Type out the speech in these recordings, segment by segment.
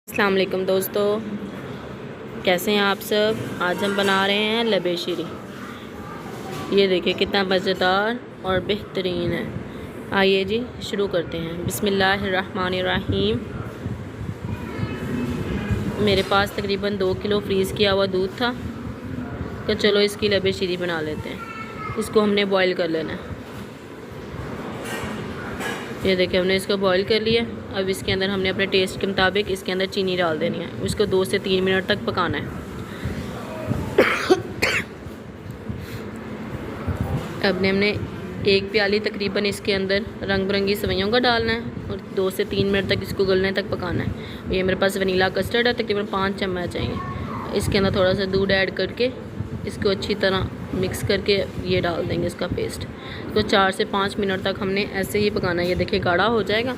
अस्सलाम वालेकुम दोस्तों, कैसे हैं आप सब। आज हम बना रहे हैं लबे शीरी। ये देखिए कितना मज़ेदार और बेहतरीन है। आइए जी शुरू करते हैं। बिस्मिल्लाहिर्रहमानिर्रहीम। मेरे पास तकरीबन 2 किलो फ्रीज़ किया हुआ दूध था, तो चलो इसकी लबे शीरी बना लेते हैं। इसको हमने बॉईल कर लेना है। ये देखिए हमने इसको बॉईल कर लिया। अब इसके अंदर हमने अपने टेस्ट के मुताबिक इसके अंदर चीनी डाल देनी है। इसको 2 से 3 मिनट तक पकाना है। अब हमने 1 प्याली तकरीबन इसके अंदर रंग बिरंगी सेवइयों का डालना है और 2 से 3 मिनट तक इसको गलने तक पकाना है। ये मेरे पास वनीला कस्टर्ड है, तकरीबन 5 चम्मच चाहिए। इसके अंदर थोड़ा सा दूध ऐड करके इसको अच्छी तरह मिक्स करके ये डाल देंगे इसका पेस्ट। इसको 4 से 5 मिनट तक हमने ऐसे ही पकाना है। ये देखिए गाढ़ा हो जाएगा,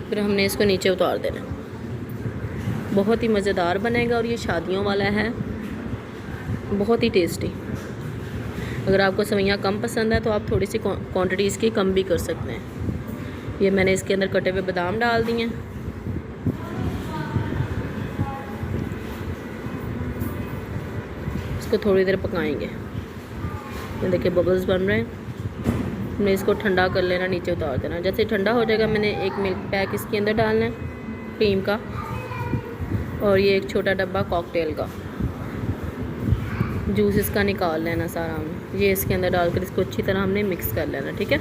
फिर हमने इसको नीचे उतार देना। बहुत ही मज़ेदार बनेगा और ये शादियों वाला है, बहुत ही टेस्टी। अगर आपको सेवइयाँ कम पसंद है तो आप थोड़ी सी क्वांटिटी इसकी कम भी कर सकते हैं। ये मैंने इसके अंदर कटे हुए बादाम डाल दिए हैं। इसको थोड़ी देर पकाएंगे। ये देखिए बबल्स बन रहे हैं। हमने इसको ठंडा कर लेना, नीचे उतार देना। जैसे ठंडा हो जाएगा मैंने एक मिल्क पैक इसके अंदर डालना है क्रीम का, और ये एक छोटा डब्बा कॉकटेल का। जूस इसका निकाल लेना सारा हमने। ये इसके अंदर डालकर इसको अच्छी तरह हमने मिक्स कर लेना, ठीक है।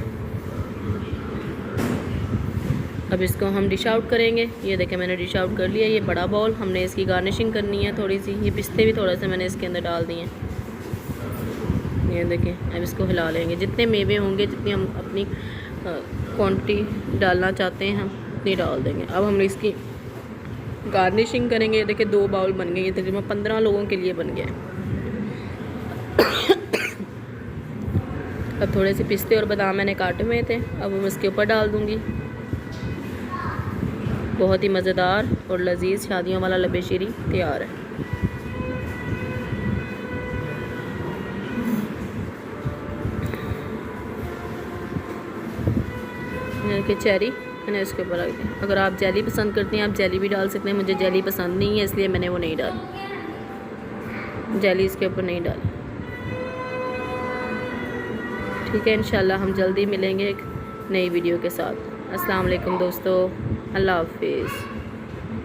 अब इसको हम डिश आउट करेंगे। ये देखें मैंने डिश आउट कर लिया। ये बड़ा बाउल, हमने इसकी गार्निशिंग करनी है थोड़ी सी। ये पिस्ते भी थोड़ा सा मैंने इसके अंदर डाल दिए। ये देखें अब इसको हिला लेंगे। जितने मेवे होंगे, जितनी हम अपनी क्वांटिटी डालना चाहते हैं हम उतनी डाल देंगे। अब हम इसकी गार्निशिंग करेंगे। ये देखिए 2 बाउल बन गए। ये तकरीबन 15 लोगों के लिए बन गया। अब थोड़े से पिस्ते और बादाम मैंने काटे हुए थे, अब हम इसके ऊपर डाल दूँगी। बहुत ही मज़ेदार और लजीज शादियों वाला लबे शीरी तैयार है। कि चेरी मैंने इसके ऊपर रख दिया। अगर आप जेली पसंद करते हैं आप जेली भी डाल सकते हैं। मुझे जेली पसंद नहीं है, इसलिए मैंने वो नहीं डाली। जेली इसके ऊपर नहीं डाली। ठीक है, इंशाल्लाह हम जल्दी मिलेंगे एक नई वीडियो के साथ। अस्सलाम वालेकुम दोस्तों, अल्लाह हाफिज़।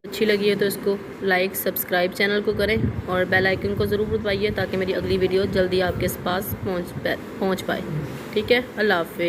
अच्छी लगी है तो इसको लाइक सब्सक्राइब चैनल को करें और बेल आइकन को ज़रूर दबाइए ताकि मेरी अगली वीडियो जल्दी आपके पास पहुंच पाए। ठीक है, अल्लाह हाफिज़।